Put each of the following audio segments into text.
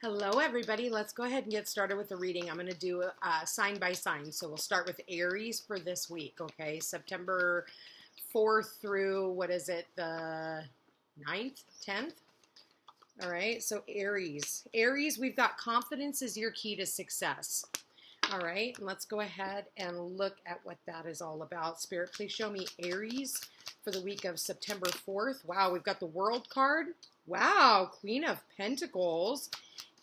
Hello, everybody. Let's go ahead and get started with the reading. I'm going to do sign by sign. So we'll start with Aries for this week, okay? September 4th through, the 9th, 10th? All right, so Aries. Aries, we've got confidence is your key to success. All right, let's go ahead and look at what that is all about. Spirit, please show me Aries for the week of September 4th. Wow, we've got the World card. Wow, Queen of Pentacles.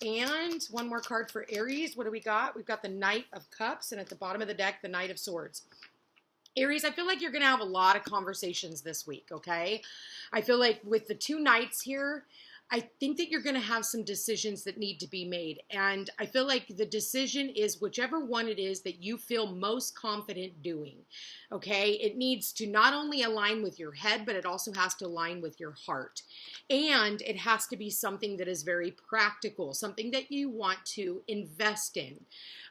And one more card for Aries. What do we got? We've got the Knight of Cups, and at the bottom of the deck, the Knight of Swords. Aries, I feel like you're going to have a lot of conversations this week, okay? I feel like with the two Knights here, I think that you're going to have some decisions that need to be made. And I feel like the decision is whichever one it is that you feel most confident doing, okay? It needs to not only align with your head, but it also has to align with your heart. And it has to be something that is very practical, something that you want to invest in.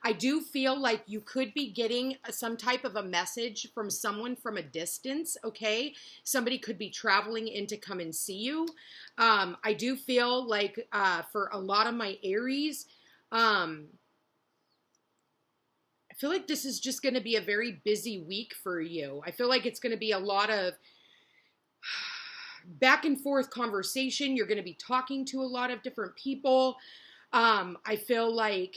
I do feel like you could be getting some type of a message from someone from a distance, okay? Somebody could be traveling in to come and see you. I do feel like for a lot of my Aries, I feel like this is just going to be a very busy week for you. I feel like it's going to be a lot of back and forth conversation. You're going to be talking to a lot of different people. I feel like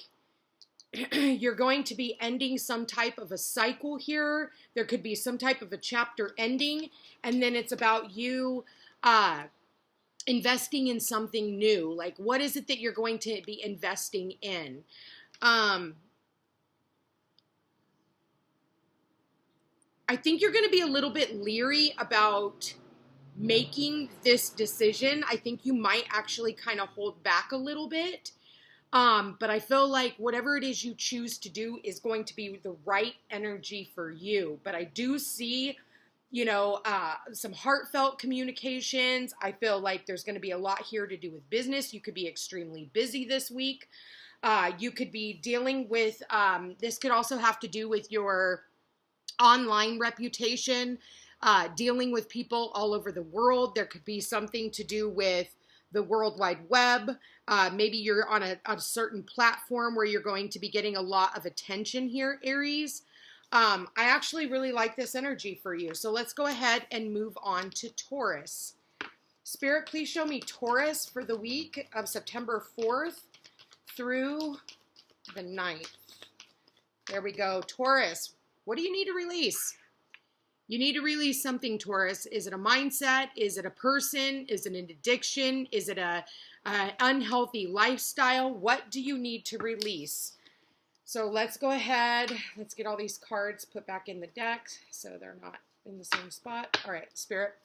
you're going to be ending some type of a cycle here. There could be some type of a chapter ending, and then it's about you investing in something new. Like, what is it that you're going to be investing in? I think you're going to be a little bit leery about making this decision. I think you might actually kind of hold back a little bit. But I feel like whatever it is you choose to do is going to be the right energy for you. But I do see, some heartfelt communications. I feel like there's going to be a lot here to do with business. You could be extremely busy this week. You could be dealing with, this could also have to do with your online reputation, dealing with people all over the world. There could be something to do with the World Wide Web. Maybe you're on a certain platform where you're going to be getting a lot of attention here, Aries. I actually really like this energy for you. So let's go ahead and move on to Taurus. Spirit, please show me Taurus for the week of September 4th through the 9th. There we go. Taurus, what do you need to release? You need to release something, Taurus. Is it a mindset? Is it a person? Is it an addiction? Is it a unhealthy lifestyle? What do you need to release? So let's go ahead. Let's get all these cards put back in the deck so they're not in the same spot. All right, Spirit.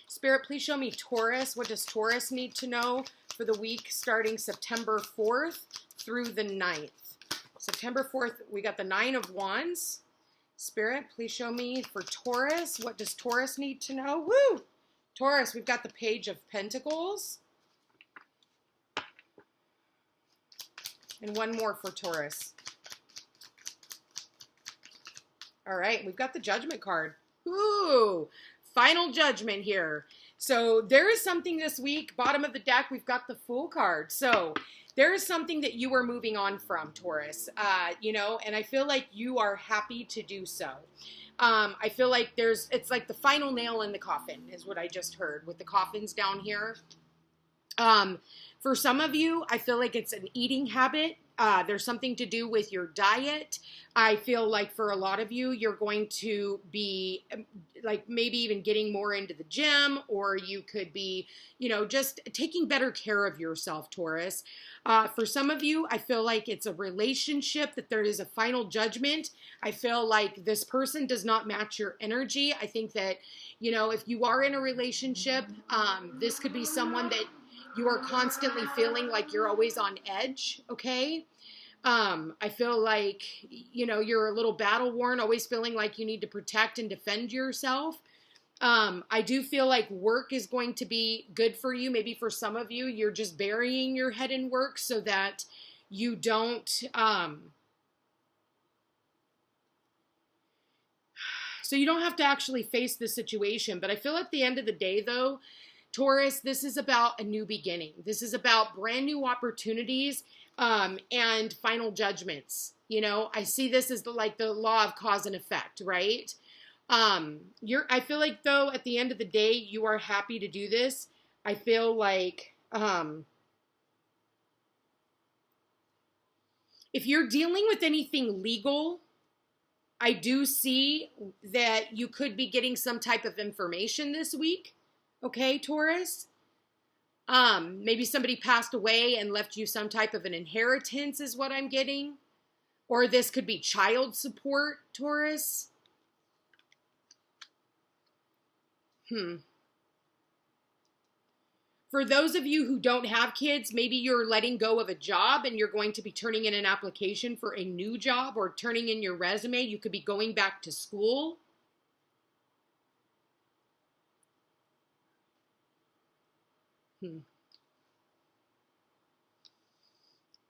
Spirit, please show me Taurus. What does Taurus need to know for the week starting September 4th through the 9th? September 4th, we got the 9 of Wands. Spirit, please show me for Taurus. What does Taurus need to know? Woo! Taurus, we've got the Page of Pentacles. And one more for Taurus. All right, we've got the Judgment card. Ooh, final judgment here. So there is something this week. Bottom of the deck, we've got the Fool card. So there is something that you are moving on from, Taurus, and I feel like you are happy to do so. I feel like it's like the final nail in the coffin is what I just heard with the coffins down here. For some of you, I feel like it's an eating habit. There's something to do with your diet. I feel like for a lot of you, you're going to be like maybe even getting more into the gym, or you could be, just taking better care of yourself, Taurus. For some of you, I feel like it's a relationship that there is a final judgment. I feel like this person does not match your energy. I think that, if you are in a relationship, this could be someone that you are constantly feeling like you're always on edge, okay? I feel like, you're a little battle worn, always feeling like you need to protect and defend yourself. I do feel like work is going to be good for you. Maybe for some of you, you're just burying your head in work so that you don't, so you don't have to actually face the situation. But I feel at the end of the day, though, Taurus, this is about a new beginning. This is about brand new opportunities and final judgments. You know, I see this as like the law of cause and effect, right? I feel like though at the end of the day, you are happy to do this. I feel like if you're dealing with anything legal, I do see that you could be getting some type of information this week. Okay, Taurus? Maybe somebody passed away and left you some type of an inheritance is what I'm getting. Or this could be child support, Taurus. For those of you who don't have kids, maybe you're letting go of a job and you're going to be turning in an application for a new job or turning in your resume. You could be going back to school.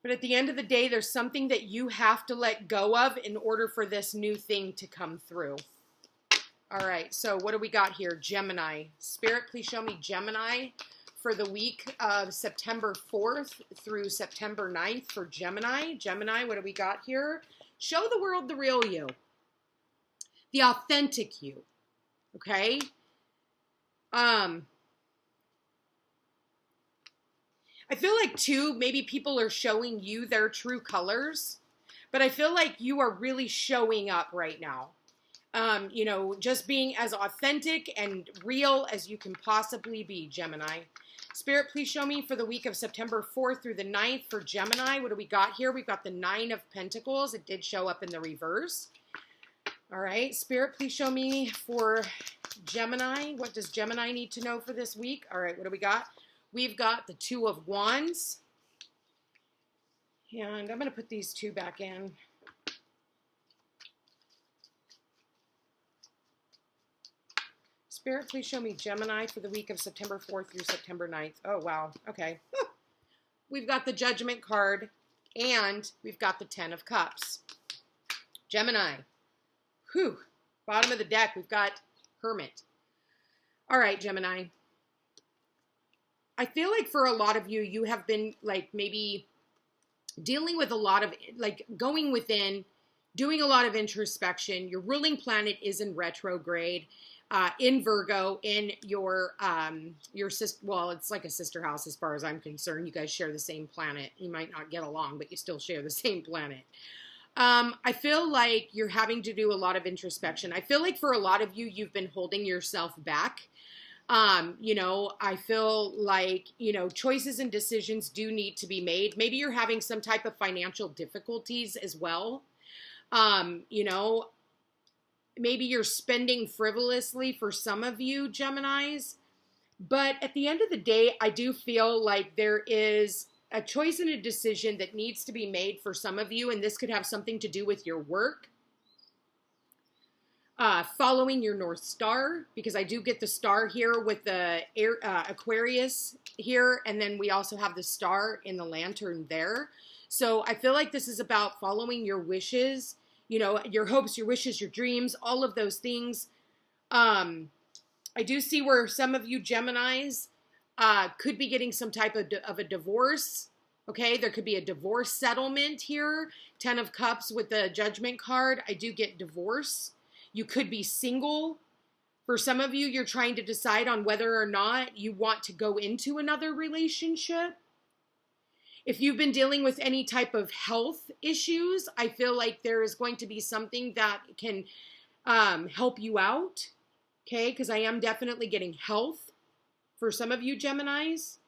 But at the end of the day, there's something that you have to let go of in order for this new thing to come through. All right, so what do we got here? Gemini. Spirit, please show me Gemini for the week of September 4th through September 9th for Gemini. Gemini, what do we got here? Show the world the real you. The authentic you. Okay? I feel like, too, maybe people are showing you their true colors, but I feel like you are really showing up right now. You know, just being as authentic and real as you can possibly be, Gemini. Spirit, please show me for the week of September 4th through the 9th for Gemini. What do we got here? We've got the 9 of Pentacles. It did show up in the reverse. All right. Spirit, please show me for Gemini. What does Gemini need to know for this week? All right. What do we got? We've got the 2 of Wands. And I'm going to put these two back in. Spirit, please show me Gemini for the week of September 4th through September 9th. Oh, wow. Okay. We've got the Judgment card, and we've got the 10 of Cups. Gemini. Whew. Bottom of the deck, we've got Hermit. All right, Gemini. I feel like for a lot of you, you have been, like, maybe dealing with a lot of, like, going within, doing a lot of introspection. Your ruling planet is in retrograde. In Virgo, in your sister, well, it's like a sister house as far as I'm concerned. You guys share the same planet. You might not get along, but you still share the same planet. I feel like you're having to do a lot of introspection. I feel like for a lot of you, you've been holding yourself back. You know, I feel like, you know, choices and decisions do need to be made. Maybe you're having some type of financial difficulties as well. You know, maybe you're spending frivolously for some of you, Geminis. But at the end of the day, I do feel like there is a choice and a decision that needs to be made for some of you. And this could have something to do with your work. Following your North Star, because I do get the star here with the Aquarius here. And then we also have the star in the lantern there. So I feel like this is about following your wishes, you know, your hopes, your wishes, your dreams, all of those things. I do see where some of you Geminis could be getting some type of a divorce. Okay, there could be a divorce settlement here. 10 of Cups with the Judgment card. I do get divorce. You could be single. For some of you, you're trying to decide on whether or not you want to go into another relationship. If you've been dealing with any type of health issues, I feel like there is going to be something that can help you out, okay? Because I am definitely getting health for some of you Geminis.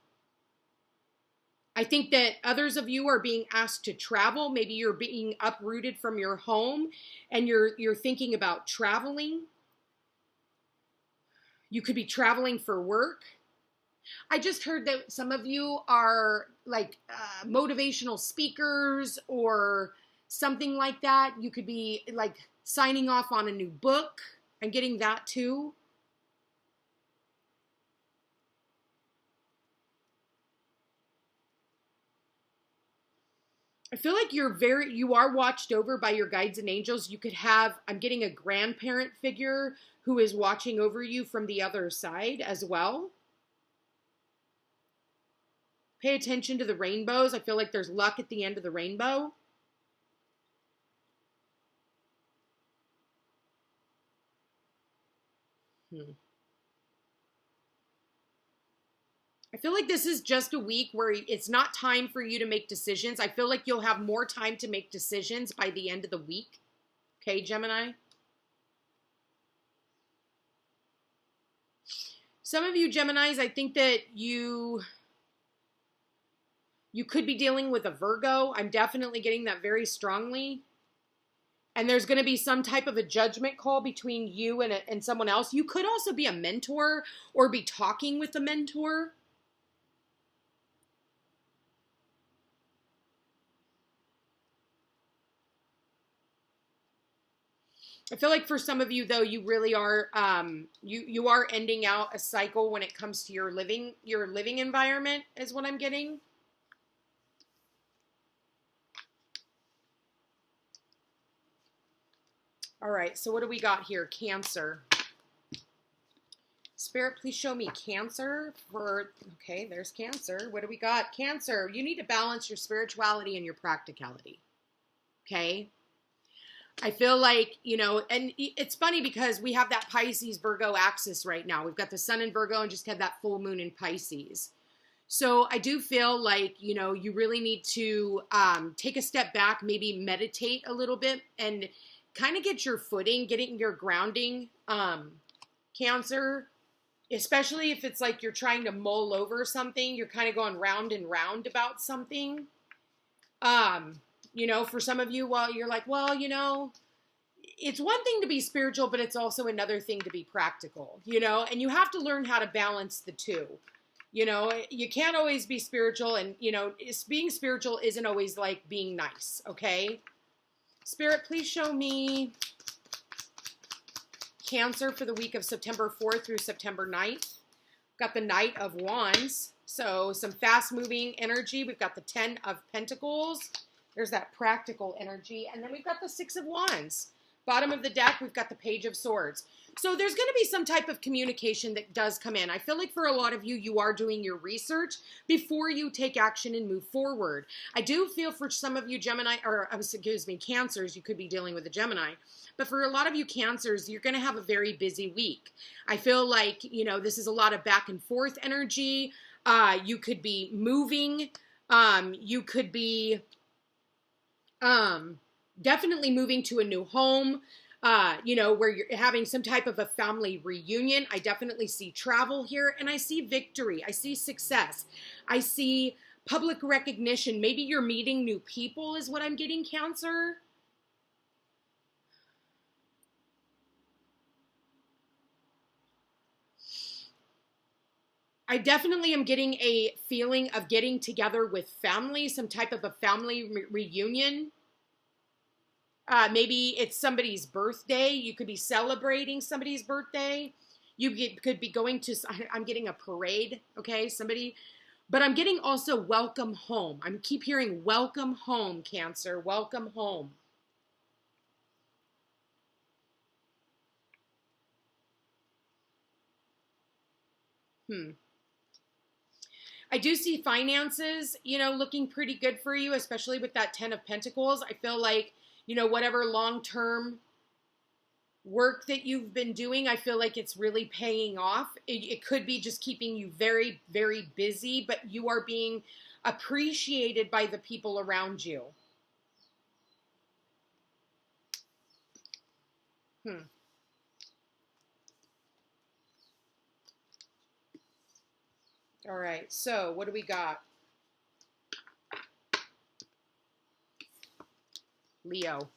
I think that others of you are being asked to travel. Maybe you're being uprooted from your home and you're thinking about traveling. You could be traveling for work. I just heard that some of you are like motivational speakers or something like that. You could be like signing off on a new book. I'm getting that too. I feel like you are watched over by your guides and angels. You could have, I'm getting a grandparent figure who is watching over you from the other side as well. Pay attention to the rainbows. I feel like there's luck at the end of the rainbow. I feel like this is just a week where it's not time for you to make decisions. I feel like you'll have more time to make decisions by the end of the week. Okay, Gemini? Some of you Geminis, I think that you could be dealing with a Virgo. I'm definitely getting that very strongly. And there's going to be some type of a judgment call between you and someone else. You could also be a mentor or be talking with a mentor. I feel like for some of you, though, you really are, you are ending out a cycle when it comes to your living environment is what I'm getting. All right, so what do we got here? Cancer. Spirit, please show me Cancer for, okay, there's Cancer. What do we got? Cancer, you need to balance your spirituality and your practicality, okay? I feel like, you know, and it's funny because we have that Pisces Virgo axis right now. We've got the sun in Virgo and just had that full moon in Pisces. So I do feel like, you know, you really need to take a step back, maybe meditate a little bit and kind of get your footing, getting your grounding, Cancer, especially if it's like you're trying to mull over something, you're kind of going round and round about something. You know, for some of you, well, you're like, well, you know, it's one thing to be spiritual, but it's also another thing to be practical, you know, and you have to learn how to balance the two. You know, you can't always be spiritual and, you know, being spiritual isn't always like being nice, okay? Spirit, please show me Cancer for the week of September 4th through September 9th. Got the Knight of Wands, so some fast-moving energy. We've got the 10 of Pentacles. There's that practical energy. And then we've got the 6 of Wands. Bottom of the deck, we've got the Page of Swords. So there's going to be some type of communication that does come in. I feel like for a lot of you, you are doing your research before you take action and move forward. I do feel for some of you Gemini, or excuse me, Cancers, you could be dealing with a Gemini. But for a lot of you Cancers, you're going to have a very busy week. I feel like, you know, this is a lot of back and forth energy. You could be moving. You could be definitely moving to a new home, you know, where you're having some type of a family reunion. I definitely see travel here, and I see victory. I see success. I see public recognition. Maybe you're meeting new people is what I'm getting, Cancer. I definitely am getting a feeling of getting together with family, some type of a family reunion. Maybe it's somebody's birthday. You could be celebrating somebody's birthday. Could be going to, I'm getting a parade, okay, somebody. But I'm getting also welcome home. I keep hearing welcome home, Cancer, welcome home. I do see finances, you know, looking pretty good for you, especially with that 10 of Pentacles. I feel like, you know, whatever long-term work that you've been doing, I feel like it's really paying off. It could be just keeping you very, very busy, but you are being appreciated by the people around you. All right, so what do we got? Leo.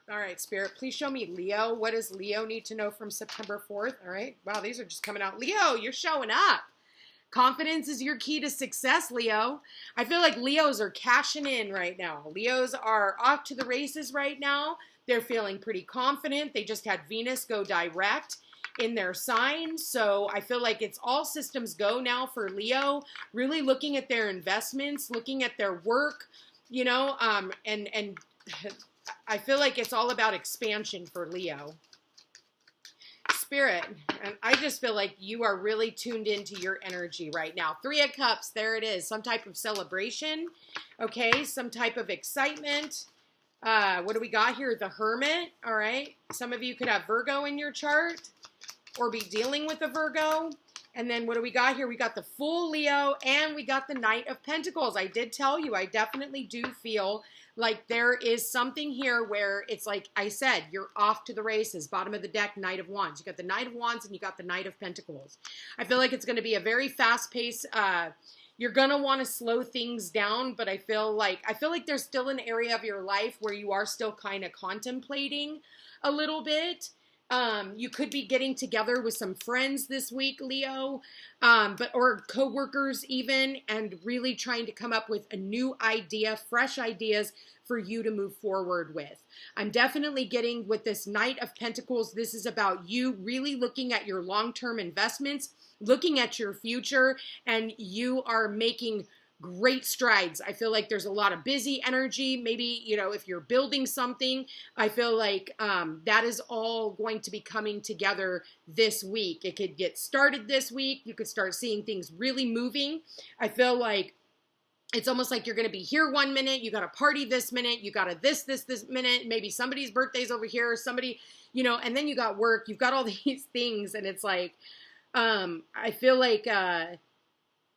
All right, Spirit, please show me Leo. What does Leo need to know from September 4th? All right, wow, these are just coming out. Leo, you're showing up. Confidence is your key to success, Leo. I feel like Leos are cashing in right now. Leos are off to the races right now. They're feeling pretty confident. They just had Venus go direct in their sign. So I feel like it's all systems go now for Leo, really looking at their investments, looking at their work, you know, and I feel like it's all about expansion for Leo. Spirit, and I just feel like you are really tuned into your energy right now. 3 of Cups, there it is. Some type of celebration, okay? Some type of excitement. What do we got here? The Hermit, all right? Some of you could have Virgo in your chart or be dealing with a Virgo. And then what do we got here? We got the full Leo and we got the Knight of Pentacles. I did tell you, I definitely do feel like there is something here where it's like I said, you're off to the races. Bottom of the deck, Knight of Wands. You got the Knight of Wands and you got the Knight of Pentacles. I feel like it's going to be a very fast pace. You're going to want to slow things down, but I feel like there's still an area of your life where you are still kind of contemplating a little bit. You could be getting together with some friends this week, Leo, or coworkers even, and really trying to come up with a new idea, fresh ideas for you to move forward with. I'm definitely getting with this Knight of Pentacles. This is about you really looking at your long-term investments, looking at your future, and you are making great strides. I feel like there's a lot of busy energy. Maybe, if you're building something, I feel like that is all going to be coming together this week. It could get started this week. You could start seeing things really moving. I feel like it's almost like you're going to be here one minute, you got a party this minute, you got a this minute, maybe somebody's birthday's over here, somebody, and then you got work, you've got all these things, and it's like, I feel like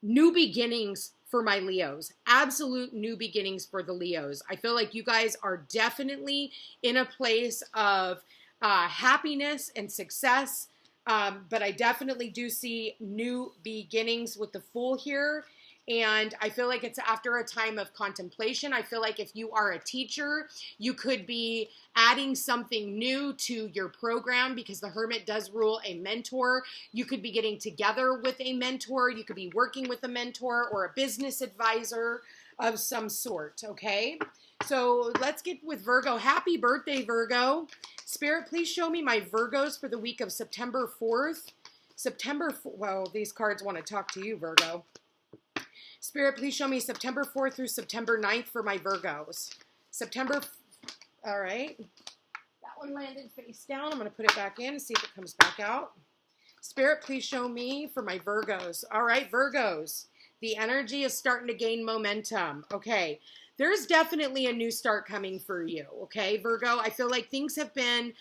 new beginnings for my Leos. Absolute new beginnings for the Leos. I feel like you guys are definitely in a place of happiness and success, but I definitely do see new beginnings with the Fool here. And I feel like it's after a time of contemplation. I feel like if you are a teacher, you could be adding something new to your program because the Hermit does rule a mentor. You could be getting together with a mentor. You could be working with a mentor or a business advisor of some sort, okay? So let's get with Virgo. Happy birthday, Virgo. Spirit, please show me my Virgos for the week of September 4th. Well, these cards want to talk to you, Virgo. Spirit, please show me September 4th through September 9th for my Virgos. All right. That one landed face down. I'm going to put it back in and see if it comes back out. Spirit, please show me for my Virgos. All right, Virgos. The energy is starting to gain momentum. Okay. There's definitely a new start coming for you. Okay, Virgo. I feel like things have been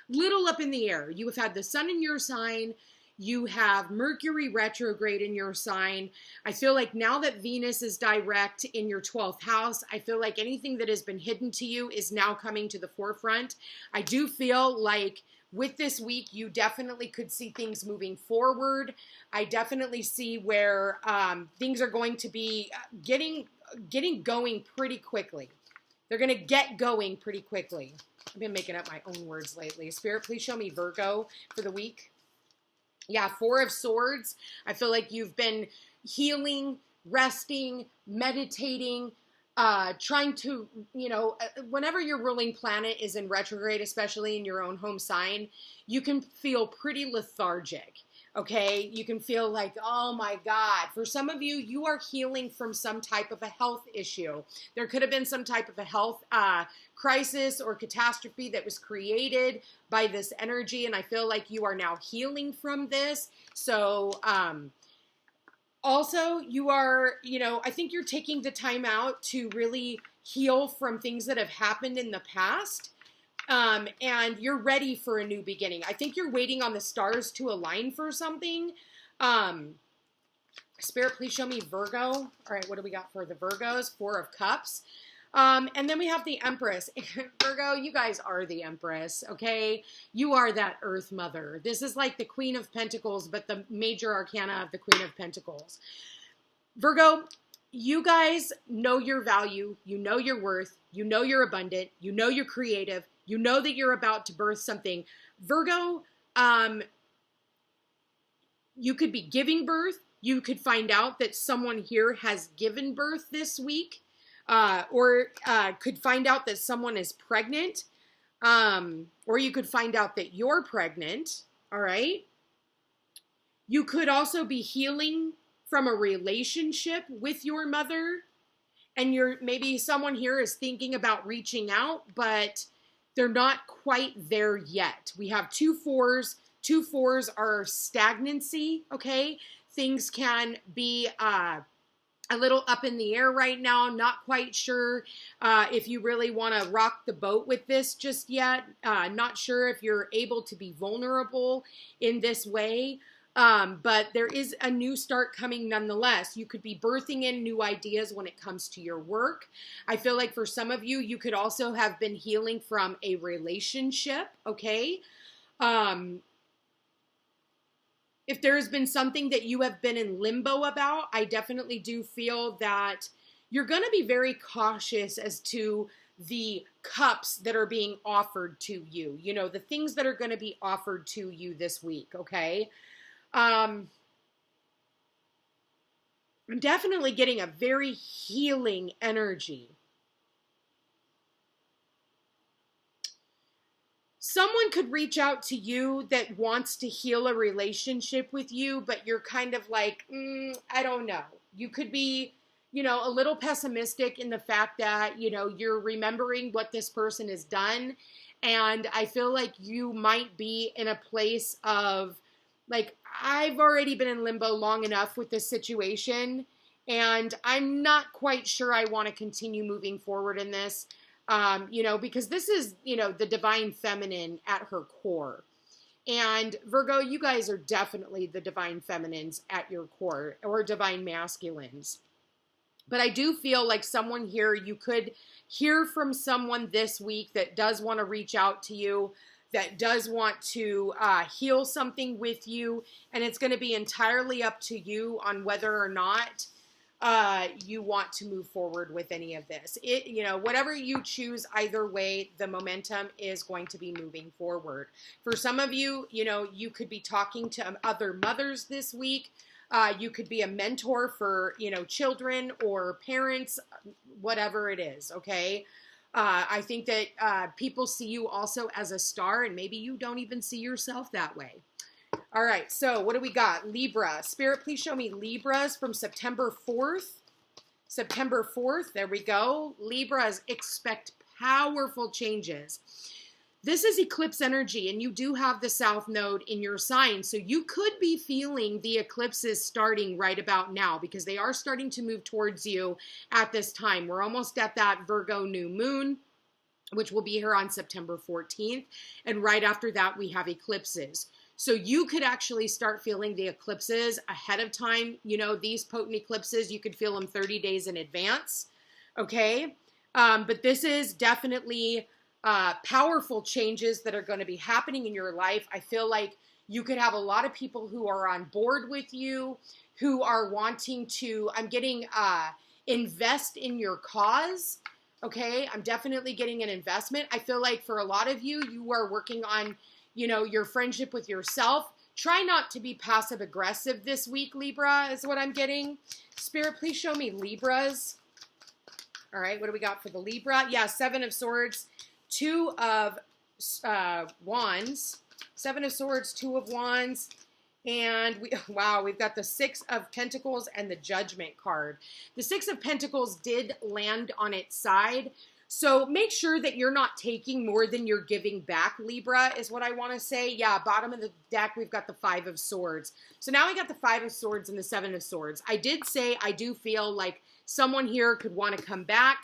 little up in the air. You have had the sun in your sign. You have Mercury retrograde in your sign. I feel like now that Venus is direct in your 12th house, I feel like anything that has been hidden to you is now coming to the forefront. I do feel like with this week, you definitely could see things moving forward. I definitely see where things are going to be getting going pretty quickly. They're going to get going pretty quickly. I've been making up my own words lately. Spirit, please show me Virgo for the week. Yeah, 4 of Swords. I feel like you've been healing, resting, meditating, trying to, whenever your ruling planet is in retrograde, especially in your own home sign, you can feel pretty lethargic. Okay, you can feel like, oh my God. For some of you, you are healing from some type of a health issue. There could have been some type of a health crisis or catastrophe that was created by this energy, and I feel like you are now healing from this. So, also, you are, I think you're taking the time out to really heal from things that have happened in the past. And you're ready for a new beginning. I think you're waiting on the stars to align for something. Spirit, please show me Virgo. All right, what do we got for the Virgos? 4 of Cups. And then we have the Empress. Virgo, you guys are the Empress, okay? You are that Earth Mother. This is like the Queen of Pentacles, but the major arcana of the Queen of Pentacles. Virgo, you guys know your value. You know your worth. You know you're abundant. You know you're creative. You know that you're about to birth something. Virgo, you could be giving birth. You could find out that someone here has given birth this week, or could find out that someone is pregnant, or you could find out that you're pregnant, all right? You could also be healing from a relationship with your mother, and maybe someone here is thinking about reaching out, but they're not quite there yet. We have 2 4s. 2 4s are stagnancy, okay? Things can be a little up in the air right now. Not quite sure if you really want to rock the boat with this just yet. Not sure if you're able to be vulnerable in this way. But there is a new start coming nonetheless. You could be birthing in new ideas when it comes to your work. I feel like for some of you, you could also have been healing from a relationship, okay? If there has been something that you have been in limbo about, I definitely do feel that you're going to be very cautious as to the cups that are being offered to you. You know, the things that are going to be offered to you this week, okay? I'm definitely getting a very healing energy. Someone could reach out to you that wants to heal a relationship with you, but you're kind of like, I don't know. You could be, you know, a little pessimistic in the fact that, you know, you're remembering what this person has done. And I feel like you might be in a place of, like, I've already been in limbo long enough with this situation, and I'm not quite sure I want to continue moving forward in this. You know, because this is, you know, the divine feminine at her core. And Virgo, you guys are definitely the divine feminines at your core, or divine masculines. But I do feel like someone here, you could hear from someone this week that does want to reach out to you, that does want to heal something with you. And it's going to be entirely up to you on whether or not you want to move forward with any of this. You know, whatever you choose, either way, the momentum is going to be moving forward. For some of you, you know, you could be talking to other mothers this week. You could be a mentor for, you know, children or parents, whatever it is, okay? I think that people see you also as a star, and maybe you don't even see yourself that way. All right, so what do we got? Libra. Spirit, please show me Libras from September 4th. September 4th, there we go. Libras, expect powerful changes. This is eclipse energy, and you do have the South Node in your sign, so you could be feeling the eclipses starting right about now, because they are starting to move towards you at this time. We're almost at that Virgo new moon, which will be here on September 14th, and right after that, we have eclipses. So you could actually start feeling the eclipses ahead of time. You know, these potent eclipses, you could feel them 30 days in advance, okay? But this is definitely powerful changes that are going to be happening in your life. I feel like you could have a lot of people who are on board with you, who are wanting to, I'm getting invest in your cause, okay? I'm definitely getting an investment. I feel like for a lot of you, you are working on, you know, your friendship with yourself. Try not to be passive aggressive this week, Libra, is what I'm getting. Spirit, please show me Libras. All right, what do we got for the Libra? Yeah, 7 of Swords, 2 of Wands. 7 of Swords, 2 of Wands. And we've got the 6 of Pentacles and the Judgment card. The 6 of Pentacles did land on its side. So make sure that you're not taking more than you're giving back, Libra, is what I want to say. Yeah, bottom of the deck, we've got the 5 of Swords. So now we got the 5 of Swords and the 7 of Swords. I did say I do feel like someone here could want to come back,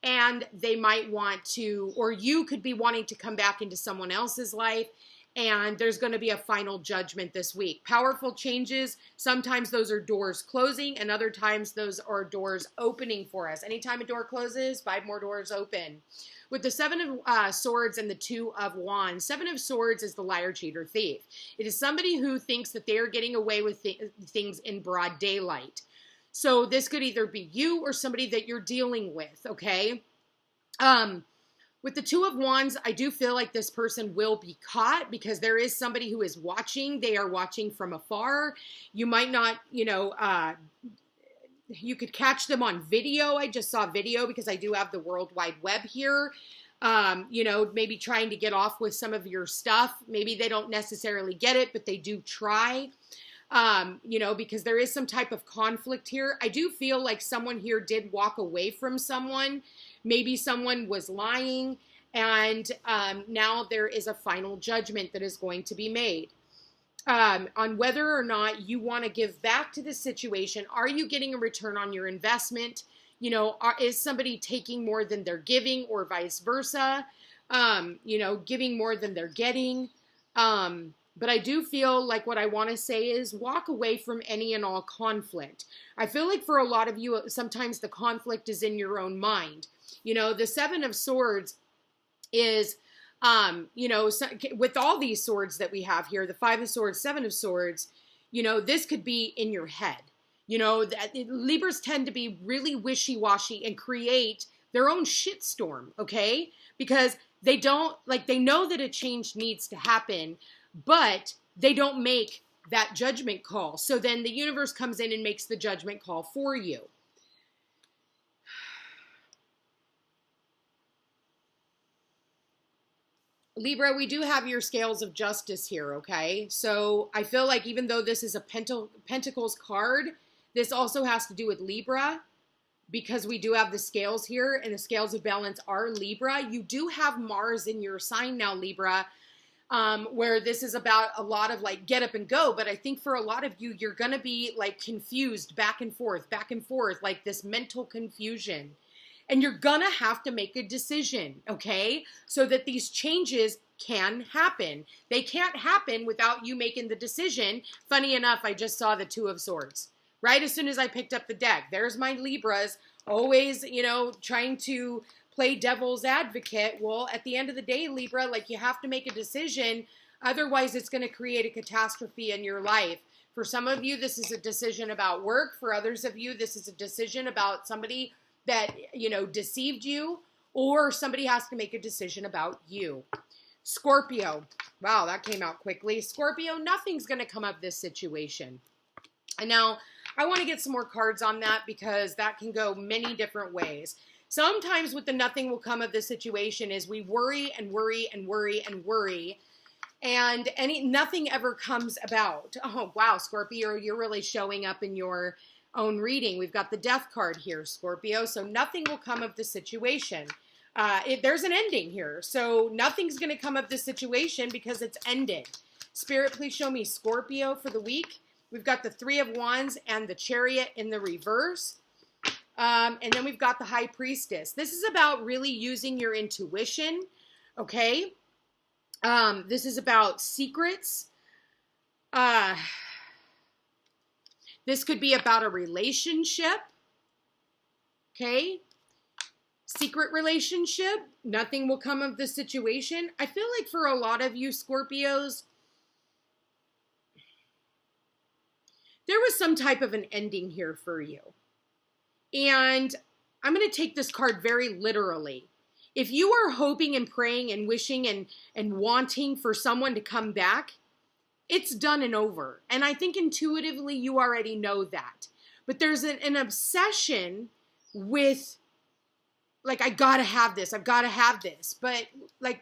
and they might want to, or you could be wanting to come back into someone else's life, and there's going to be a final judgment this week. Powerful changes. Sometimes those are doors closing, and other times those are doors opening for us. Anytime a door closes, 5 more doors open. With the 7 of Swords and the 2 of Wands, 7 of Swords is the liar, cheater, thief. It is somebody who thinks that they are getting away with things in broad daylight. So this could either be you or somebody that you're dealing with, okay? With the 2 of Wands, I do feel like this person will be caught because there is somebody who is watching. They are watching from afar. You might not, you know, you could catch them on video. I just saw video because I do have the World Wide Web here. You know, maybe trying to get off with some of your stuff. Maybe they don't necessarily get it, but they do try. You know, because there is some type of conflict here. I do feel like someone here did walk away from someone. Maybe someone was lying, And now there is a final judgment that is going to be made on whether or not you want to give back to the situation. Are you getting a return on your investment? Is somebody taking more than they're giving, or vice versa? Giving more than they're getting. But I do feel like what I want to say is walk away from any and all conflict. I feel like for a lot of you, sometimes the conflict is in your own mind. The Seven of Swords is, with all these swords that we have here, the Five of Swords, Seven of Swords, this could be in your head. Libras tend to be really wishy-washy and create their own shitstorm, okay? Because they know that a change needs to happen, but they don't make that judgment call. So then the universe comes in and makes the judgment call for you. Libra, we do have your scales of justice here, okay? So I feel like even though this is a Pentacles card, this also has to do with Libra, because we do have the scales here, and the scales of balance are Libra. You do have Mars in your sign now, Libra, where this is about a lot of like get up and go. But I think for a lot of you, you're going to be like confused back and forth, like this mental confusion. And you're going to have to make a decision, okay? So that these changes can happen. They can't happen without you making the decision. Funny enough, I just saw the Two of Swords. Right as soon as I picked up the deck, there's my Libras, always, trying to play devil's advocate. Well, at the end of the day, Libra, like you have to make a decision. Otherwise, it's going to create a catastrophe in your life. For some of you, this is a decision about work. For others of you, this is a decision about somebody that, deceived you, or somebody has to make a decision about you. Scorpio. Wow, that came out quickly. Scorpio, nothing's going to come of this situation. And now I want to get some more cards on that, because that can go many different ways. Sometimes what the nothing will come of this situation is we worry and worry and worry and worry, and nothing ever comes about. Oh, wow, Scorpio, you're really showing up in your own reading. We've got the Death card here, Scorpio, so nothing will come of the situation. There's an ending here, so nothing's going to come of this situation because it's ended. Spirit, please show me Scorpio for the week. We've got the Three of Wands and the Chariot in the reverse. And then we've got the High Priestess. This is about really using your intuition, okay? This is about secrets. This could be about a relationship, okay? Secret relationship. Nothing will come of the situation. I feel like for a lot of you Scorpios, there was some type of an ending here for you. And I'm going to take this card very literally. If you are hoping and praying and wishing and wanting for someone to come back, it's done and over. And I think intuitively you already know that. But there's an obsession with, like, I gotta have this, I've gotta have this. But, like,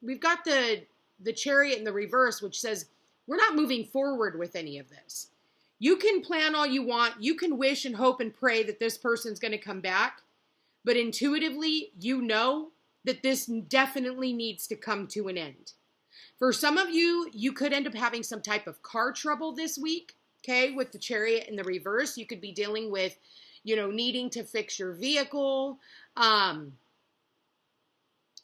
we've got the Chariot in the reverse, which says we're not moving forward with any of this. You can plan all you want. You can wish and hope and pray that this person's going to come back. But intuitively, you know that this definitely needs to come to an end. For some of you, you could end up having some type of car trouble this week, okay, with the Chariot in the reverse. You could be dealing with, needing to fix your vehicle.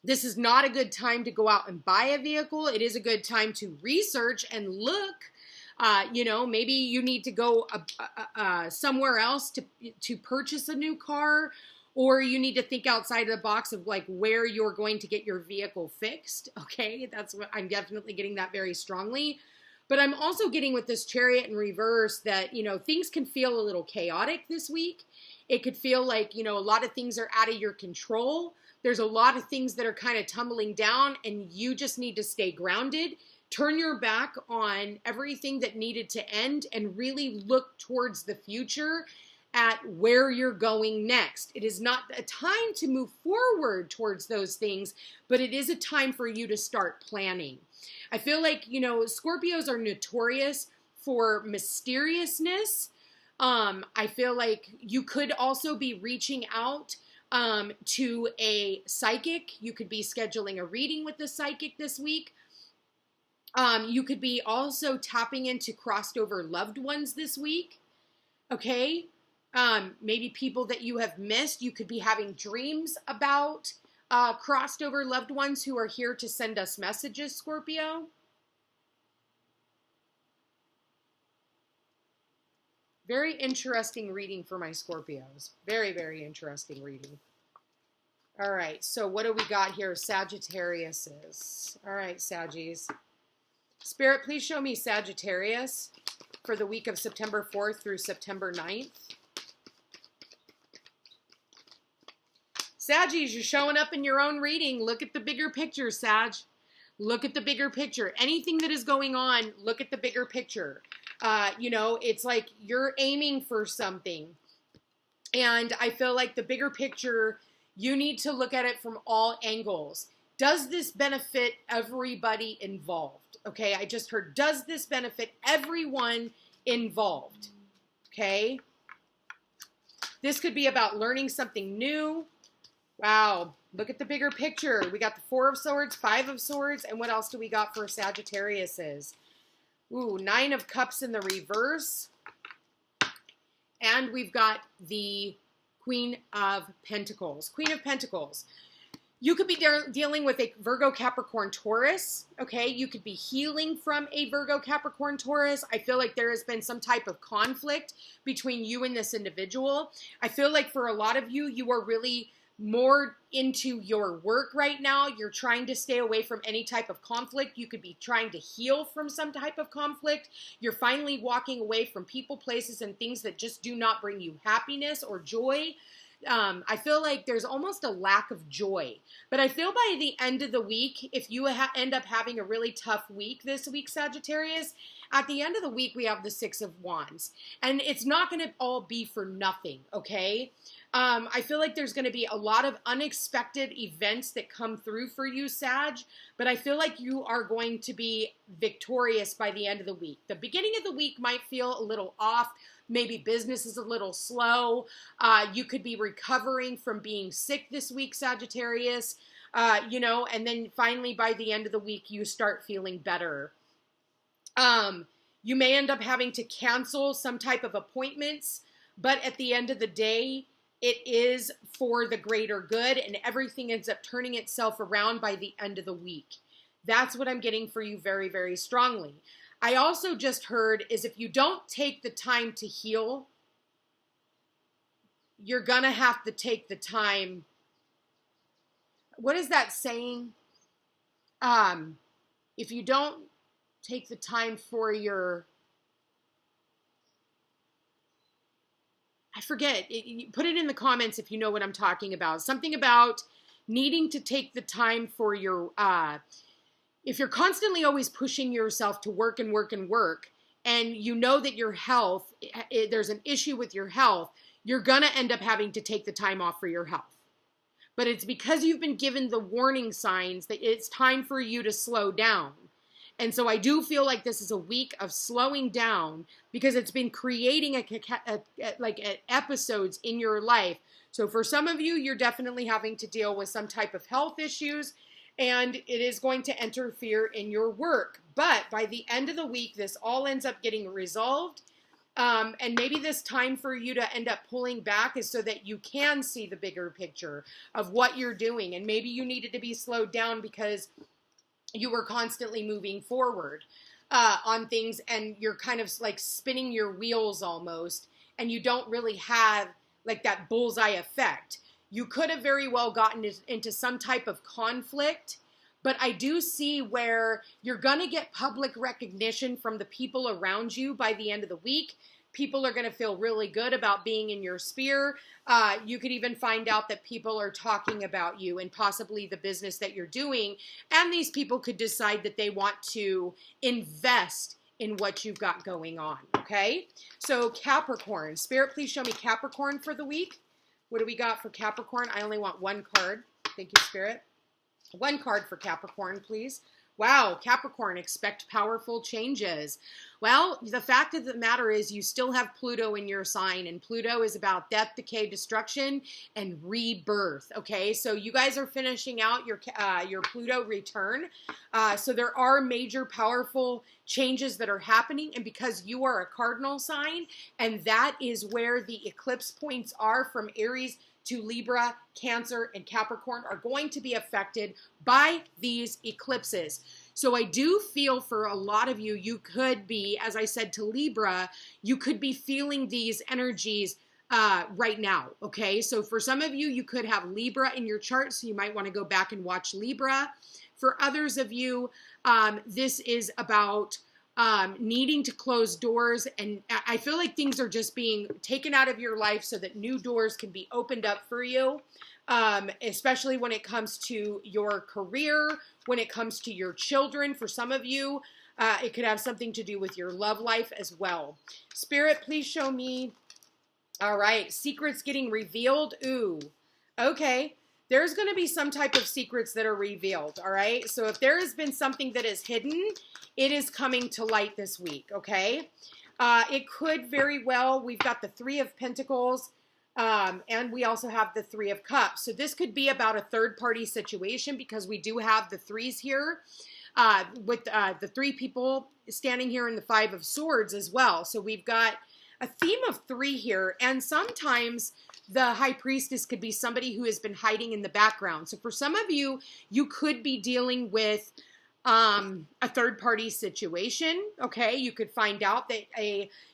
This is not a good time to go out and buy a vehicle. It is a good time to research and look. Maybe you need to go somewhere else to purchase a new car, or you need to think outside of the box of like where you're going to get your vehicle fixed. Okay, that's what I'm definitely getting that very strongly. But I'm also getting with this Chariot in reverse that, things can feel a little chaotic this week. It could feel like, a lot of things are out of your control. There's a lot of things that are kind of tumbling down, and you just need to stay grounded. Turn your back on everything that needed to end and really look towards the future at where you're going next. It is not a time to move forward towards those things, but it is a time for you to start planning. I feel like, Scorpios are notorious for mysteriousness. I feel like you could also be reaching out to a psychic. You could be scheduling a reading with the psychic this week. You could be also tapping into crossed over loved ones this week. Okay. Maybe people that you have missed. You could be having dreams about crossed over loved ones who are here to send us messages, Scorpio. Very interesting reading for my Scorpios. Very, very interesting reading. All right, so what do we got here? Sagittariuses. All right, Saggies. Spirit, please show me Sagittarius for the week of September 4th through September 9th. Saggies, you're showing up in your own reading. Look at the bigger picture, Sag. Look at the bigger picture. Anything that is going on, look at the bigger picture. You know, it's like you're aiming for something. And I feel like the bigger picture, you need to look at it from all angles. Does this benefit everybody involved? Okay, I just heard, does this benefit everyone involved? Okay. This could be about learning something new. Wow, look at the bigger picture. We got the 4 of Swords, 5 of Swords, and what else do we got for Sagittariuses? Ooh, 9 of Cups in the reverse. And we've got the Queen of Pentacles. Queen of Pentacles. You could be dealing with a Virgo, Capricorn, Taurus. Okay, you could be healing from a Virgo, Capricorn, Taurus. I feel like there has been some type of conflict between you and this individual. I feel like for a lot of you, you are really more into your work right now. You're trying to stay away from any type of conflict. You could be trying to heal from some type of conflict. You're finally walking away from people, places, and things that just do not bring you happiness or joy. I feel like there's almost a lack of joy. But I feel by the end of the week, if you end up having a really tough week this week, Sagittarius, at the end of the week, we have the 6 of Wands. And it's not going to all be for nothing, okay? I feel like there's going to be a lot of unexpected events that come through for you, Sag, but I feel like you are going to be victorious by the end of the week. The beginning of the week might feel a little off. Maybe business is a little slow. You could be recovering from being sick this week, Sagittarius, you know, and then finally by the end of the week, you start feeling better. You may end up having to cancel some type of appointments, but at the end of the day, it is for the greater good, and everything ends up turning itself around by the end of the week. That's what I'm getting for you very, very strongly. I also just heard is if you don't take the time to heal, you're going to have to take the time. What is that saying? If you don't take the time for your... I forget. Put it in the comments if you know what I'm talking about. Something about needing to take the time for your, if you're constantly always pushing yourself to work and work and work, and you know that your health, there's an issue with your health, you're going to end up having to take the time off for your health. But it's because you've been given the warning signs that it's time for you to slow down. And so I do feel like this is a week of slowing down because it's been creating episodes in your life. So for some of you, you're definitely having to deal with some type of health issues, and it is going to interfere in your work. But by the end of the week, this all ends up getting resolved. And maybe this time for you to end up pulling back is so that you can see the bigger picture of what you're doing. And maybe you needed to be slowed down because you were constantly moving forward on things, and you're kind of like spinning your wheels almost, and you don't really have like that bullseye effect. You could have very well gotten into some type of conflict, but I do see where you're going to get public recognition from the people around you by the end of the week. People are going to feel really good about being in your sphere. You could even find out that people are talking about you and possibly the business that you're doing. And these people could decide that they want to invest in what you've got going on. Okay. So Capricorn, Spirit, please show me Capricorn for the week. What do we got for Capricorn? I only want one card. Thank you, Spirit. One card for Capricorn, please. Wow, Capricorn, expect powerful changes. Well, the fact of the matter is you still have Pluto in your sign, and Pluto is about death, decay, destruction, and rebirth, okay? So you guys are finishing out your Pluto return. So there are major, powerful changes that are happening, and because you are a cardinal sign, and that is where the eclipse points are from Aries to Libra, Cancer, and Capricorn are going to be affected by these eclipses. So I do feel for a lot of you, you could be, as I said to Libra, you could be feeling these energies right now, okay? So for some of you, you could have Libra in your chart, so you might want to go back and watch Libra. For others of you, this is about needing to close doors, and I feel like things are just being taken out of your life so that new doors can be opened up for you, especially when it comes to your career, when it comes to your children. For some of you, it could have something to do with your love life as well. Spirit, please show me. All right, secrets getting revealed. Ooh, okay. There's going to be some type of secrets that are revealed, all right? So if there has been something that is hidden, it is coming to light this week, okay? It could very well, we've got the Three of Pentacles, and we also have the Three of Cups. So this could be about a third-party situation because we do have the threes here with the three people standing here in the Five of Swords as well. So we've got a theme of three here, and sometimes the High Priestess could be somebody who has been hiding in the background. So for some of you, you could be dealing with a third-party situation, okay? You could find out that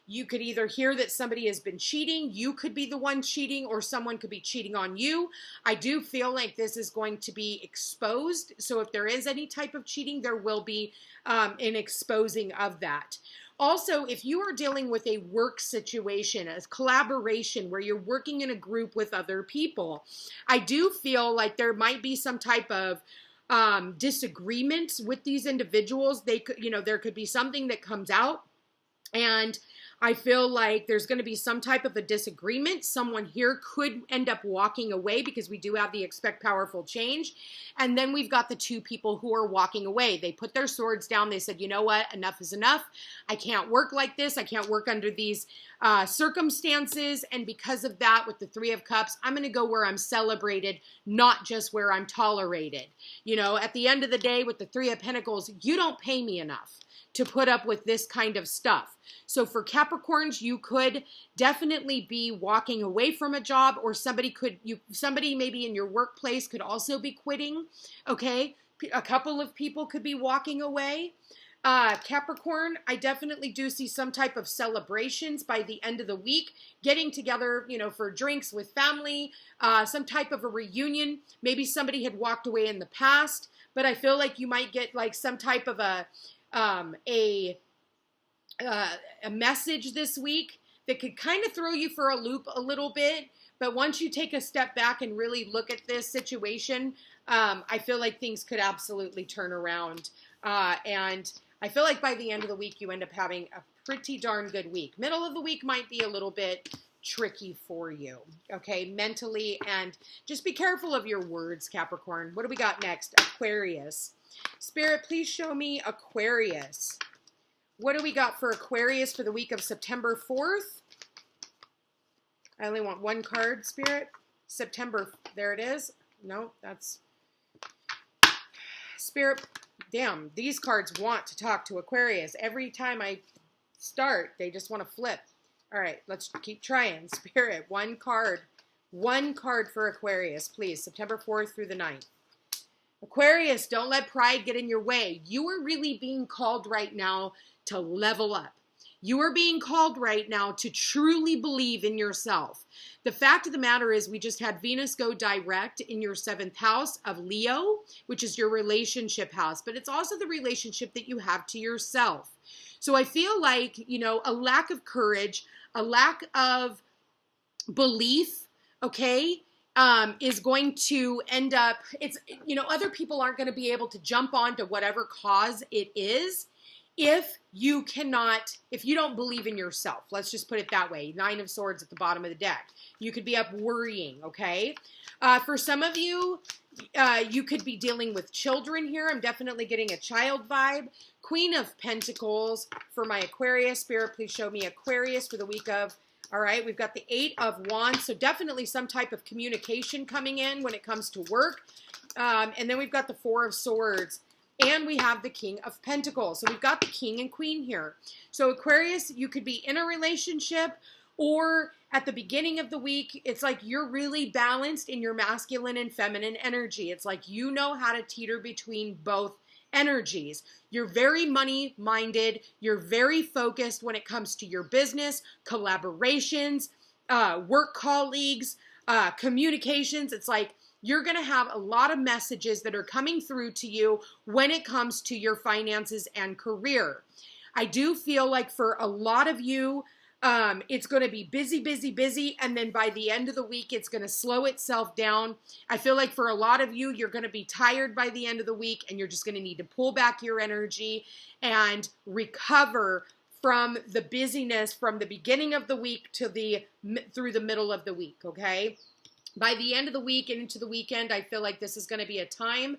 you could either hear that somebody has been cheating, you could be the one cheating, or someone could be cheating on you. I do feel like this is going to be exposed. So if there is any type of cheating, there will be an exposing of that. Also, if you are dealing with a work situation, a collaboration where you're working in a group with other people, I do feel like there might be some type of disagreements with these individuals. They could, there could be something that comes out, and I feel like there's going to be some type of a disagreement. Someone here could end up walking away because we do have the expect powerful change. And then we've got the two people who are walking away. They put their swords down. They said, you know what? Enough is enough. I can't work like this. I can't work under these circumstances. And because of that, with the Three of Cups, I'm going to go where I'm celebrated, not just where I'm tolerated. At the end of the day, with the Three of Pentacles, you don't pay me enough to put up with this kind of stuff. So for Capricorns, you could definitely be walking away from a job, or somebody maybe in your workplace could also be quitting, okay? A couple of people could be walking away. Capricorn, I definitely do see some type of celebrations by the end of the week, getting together, for drinks with family, some type of a reunion. Maybe somebody had walked away in the past, but I feel like you might get like some type of a message this week that could kind of throw you for a loop a little bit. But once you take a step back and really look at this situation, I feel like things could absolutely turn around. And I feel like by the end of the week, you end up having a pretty darn good week. Middle of the week might be a little bit tricky for you, okay, mentally. And just be careful of your words, Capricorn. What do we got next? Aquarius. Spirit, please show me Aquarius. What do we got for Aquarius for the week of September 4th? I only want one card, Spirit. September, there it is. No, that's... Spirit, damn, these cards want to talk to Aquarius. Every time I start, they just want to flip. All right, let's keep trying. Spirit, one card for Aquarius, please. September 4th through the 9th. Aquarius, don't let pride get in your way. You are really being called right now to level up. You are being called right now to truly believe in yourself. The fact of the matter is we just had Venus go direct in your 7th house of Leo, which is your relationship house, but it's also the relationship that you have to yourself. So I feel like, a lack of courage, a lack of belief, okay, is going to end up, other people aren't going to be able to jump onto whatever cause it is if you don't believe in yourself, let's just put it that way, 9 of Swords at the bottom of the deck, you could be up worrying, okay? For some of you, you could be dealing with children here. I'm definitely getting a child vibe. Queen of Pentacles for my Aquarius. Spirit, please show me Aquarius for the week of, all right, we've got the 8 of Wands, so definitely some type of communication coming in when it comes to work. And then we've got the 4 of Swords. And we have the King of Pentacles. So we've got the King and Queen here. So Aquarius, you could be in a relationship, or at the beginning of the week, it's like you're really balanced in your masculine and feminine energy. It's like you know how to teeter between both energies. You're very money-minded. You're very focused when it comes to your business, collaborations, work colleagues, communications. It's like you're going to have a lot of messages that are coming through to you when it comes to your finances and career. I do feel like for a lot of you, it's going to be busy, busy, busy. And then by the end of the week, it's going to slow itself down. I feel like for a lot of you, you're going to be tired by the end of the week, and you're just going to need to pull back your energy and recover from the busyness from the beginning of the week to through the middle of the week, okay? By the end of the week and into the weekend, I feel like this is going to be a time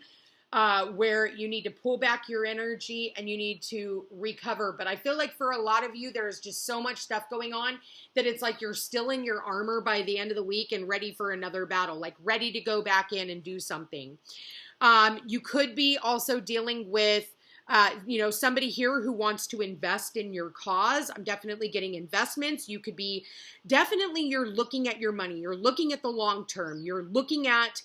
where you need to pull back your energy and you need to recover. But I feel like for a lot of you, there's just so much stuff going on that it's like you're still in your armor by the end of the week and ready for another battle, like ready to go back in and do something. You could be also dealing with somebody here who wants to invest in your cause. I'm definitely getting investments. You could be you're looking at your money. You're looking at the long term. You're looking at,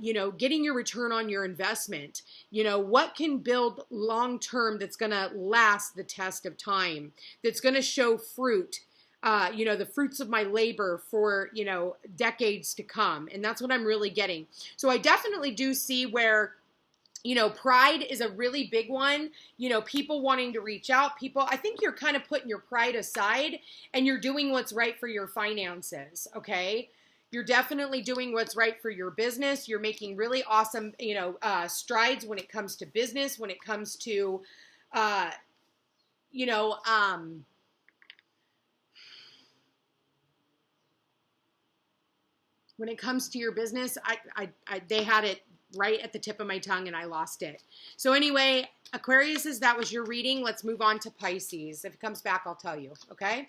getting your return on your investment. What can build long term that's going to last the test of time, that's going to show fruit, the fruits of my labor for, decades to come. And that's what I'm really getting. So I definitely do see where pride is a really big one. People wanting to reach out. I think you're kind of putting your pride aside and you're doing what's right for your finances, okay? You're definitely doing what's right for your business. You're making really awesome, strides when it comes to business, when it comes to, when it comes to your business, they had it right at the tip of my tongue and I lost it. So anyway, Aquarius, that was your reading. Let's move on to Pisces. If it comes back, I'll tell you, okay?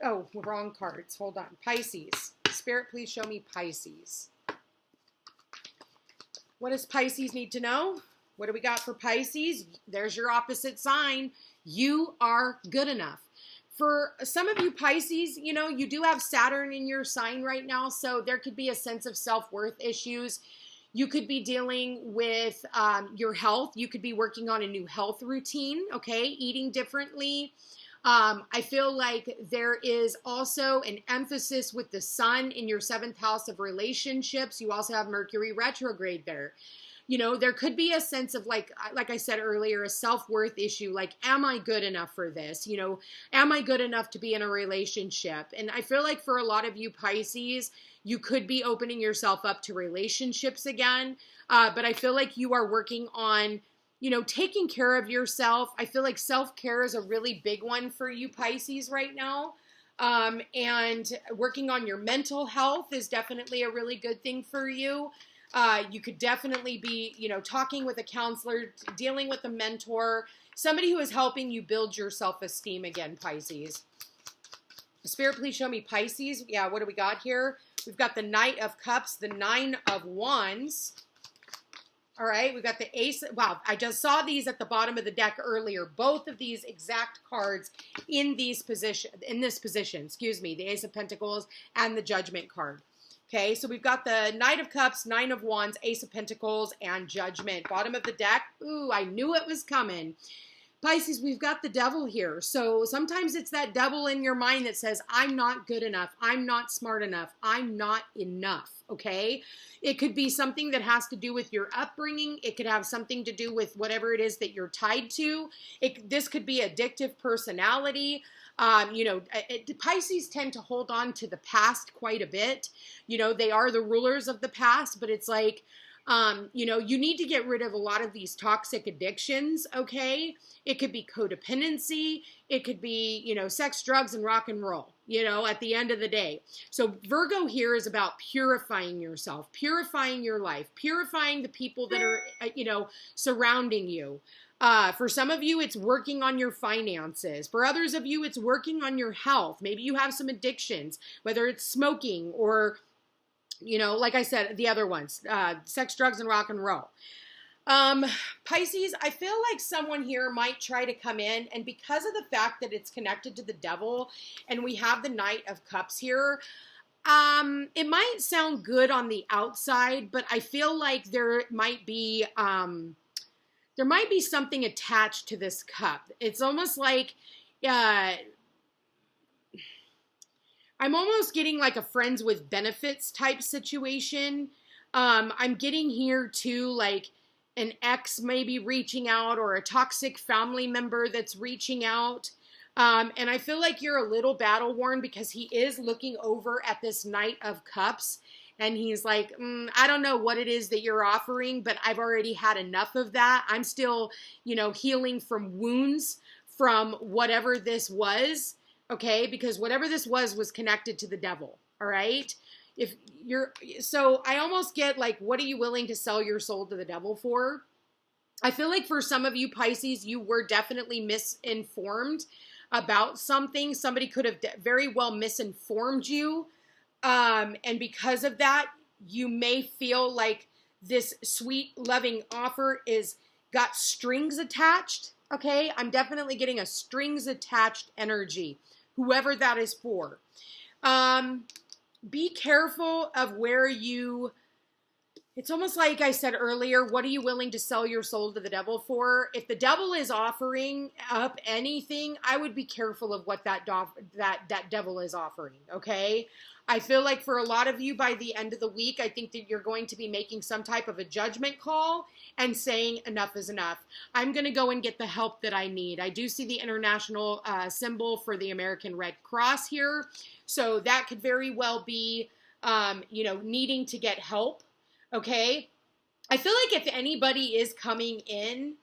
Oh, wrong cards. Hold on. Pisces. Spirit, please show me Pisces. What does Pisces need to know? What do we got for Pisces? There's your opposite sign. You are good enough. For some of you Pisces, you do have Saturn in your sign right now, so there could be a sense of self-worth issues. You could be dealing with your health. You could be working on a new health routine, okay? Eating differently. I feel like there is also an emphasis with the sun in your 7th house of relationships. You also have Mercury retrograde there. There could be a sense of like I said earlier, a self-worth issue. Like, am I good enough for this? Am I good enough to be in a relationship? And I feel like for a lot of you Pisces, you could be opening yourself up to relationships again. But I feel like you are working on, taking care of yourself. I feel like self-care is a really big one for you Pisces right now. And working on your mental health is definitely a really good thing for you. You could definitely be, talking with a counselor, dealing with a mentor, somebody who is helping you build your self-esteem again, Pisces. Spirit, please show me Pisces. Yeah, what do we got here? We've got the Knight of Cups, the 9 of Wands. All right, we've got the Ace. Wow, I just saw these at the bottom of the deck earlier. Both of these exact cards in this position, the Ace of Pentacles and the Judgment card. Okay, so we've got the Knight of Cups, 9 of Wands, Ace of Pentacles, and Judgment. Bottom of the deck. Ooh, I knew it was coming. Pisces, we've got the devil here. So sometimes it's that devil in your mind that says, I'm not good enough. I'm not smart enough. I'm not enough, okay? It could be something that has to do with your upbringing. It could have something to do with whatever it is that you're tied to. This could be addictive personality. Pisces tend to hold on to the past quite a bit. They are the rulers of the past, but it's like, You know, you need to get rid of a lot of these toxic addictions, okay? It could be codependency. It could be, you know, sex, drugs, and rock and roll, you know, at the end of the day. So Virgo here is about purifying yourself, purifying your life, purifying the people that are, you know, surrounding you. For some of you, it's working on your finances. For others of you, it's working on your health. Maybe you have some addictions, whether it's smoking or, you know, like I said, the other ones, sex, drugs, and rock and roll. Pisces, I feel like someone here might try to come in, and because of the fact that it's connected to the devil and we have the Knight of Cups here, it might sound good on the outside, but I feel like there might be something attached to this cup. It's almost like, I'm almost getting like a friends with benefits type situation. I'm getting here too, like an ex maybe reaching out or a toxic family member that's reaching out. And I feel like you're a little battle worn because he is looking over at this Knight of Cups. And he's like, I don't know what it is that you're offering, but I've already had enough of that. I'm still, you know, healing from wounds from whatever this was, okay? Because whatever this was connected to the devil, all right? So I almost get like, what are you willing to sell your soul to the devil for? I feel like for some of you Pisces, you were definitely misinformed about something. Somebody could have very well misinformed you. And because of that, you may feel like this sweet, loving offer is got strings attached. Okay. I'm definitely getting a strings attached energy, whoever that is for. Be careful of where it's almost like I said earlier, what are you willing to sell your soul to the devil for? If the devil is offering up anything, I would be careful of what that devil is offering, okay? I feel like for a lot of you by the end of the week, I think that you're going to be making some type of a judgment call and saying enough is enough. I'm going to go and get the help that I need. I do see the international symbol for the American Red Cross here. So that could very well be, you know, needing to get help. Okay. I feel like if anybody is coming in,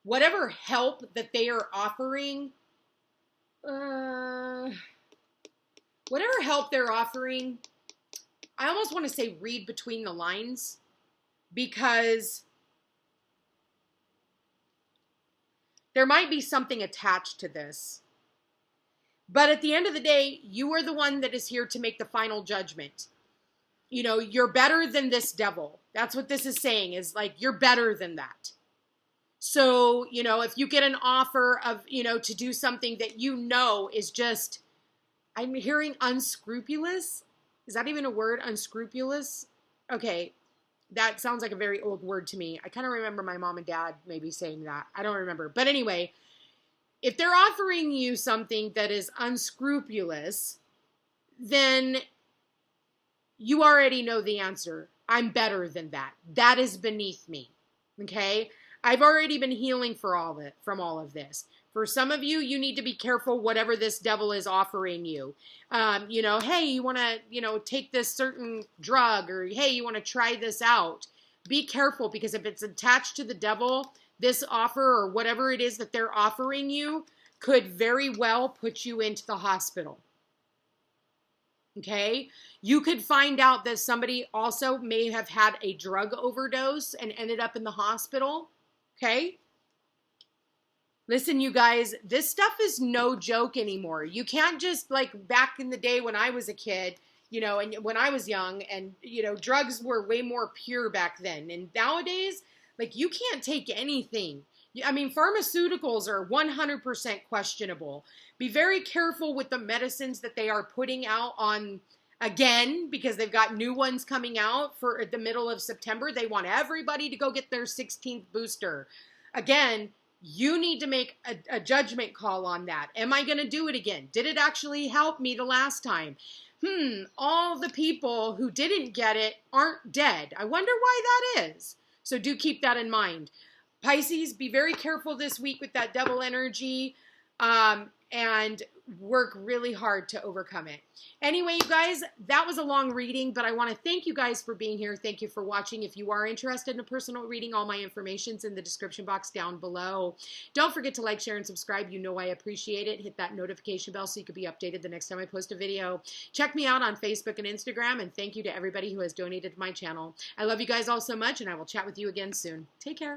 whatever help that they are offering, whatever help they're offering, I almost want to say read between the lines, because there might be something attached to this. But at the end of the day, you are the one that is here to make the final judgment. You know, you're better than this devil. That's what this is saying, is like, you're better than that. So, you know, if you get an offer of, you know, to do something that you know is just, I'm hearing unscrupulous. Is that even a word? Unscrupulous? Okay. That sounds like a very old word to me. I kind of remember my mom and dad maybe saying that. I don't remember. But anyway, if they're offering you something that is unscrupulous, then you already know the answer. I'm better than that. That is beneath me. Okay? I've already been healing from all of this. For some of you, you need to be careful whatever this devil is offering you. You know, hey, you want to, you know, take this certain drug, or hey, you want to try this out. Be careful, because if it's attached to the devil, this offer or whatever it is that they're offering you could very well put you into the hospital. Okay? You could find out that somebody also may have had a drug overdose and ended up in the hospital. Okay? Listen, you guys, this stuff is no joke anymore. You can't just, like back in the day when I was a kid, you know, and when I was young, and, you know, drugs were way more pure back then. And nowadays, like, you can't take anything. I mean, pharmaceuticals are 100% questionable. Be very careful with the medicines that they are putting out on, again, because they've got new ones coming out for the middle of September. They want everybody to go get their 16th booster. Again, you need to make a judgment call on that. Am I going to do it again? Did it actually help me the last time? All the people who didn't get it aren't dead. I wonder why that is. So do keep that in mind. Pisces, be very careful this week with that devil energy. and work really hard to overcome it. Anyway, you guys, that was a long reading, but I want to thank you guys for being here. Thank you for watching. If you are interested in a personal reading, all my information's in the description box down below. Don't forget to like, share, and subscribe. You know I appreciate it. Hit that notification bell so you can be updated the next time I post a video. Check me out on Facebook and Instagram, and thank you to everybody who has donated to my channel. I love you guys all so much, and I will chat with you again soon. Take care.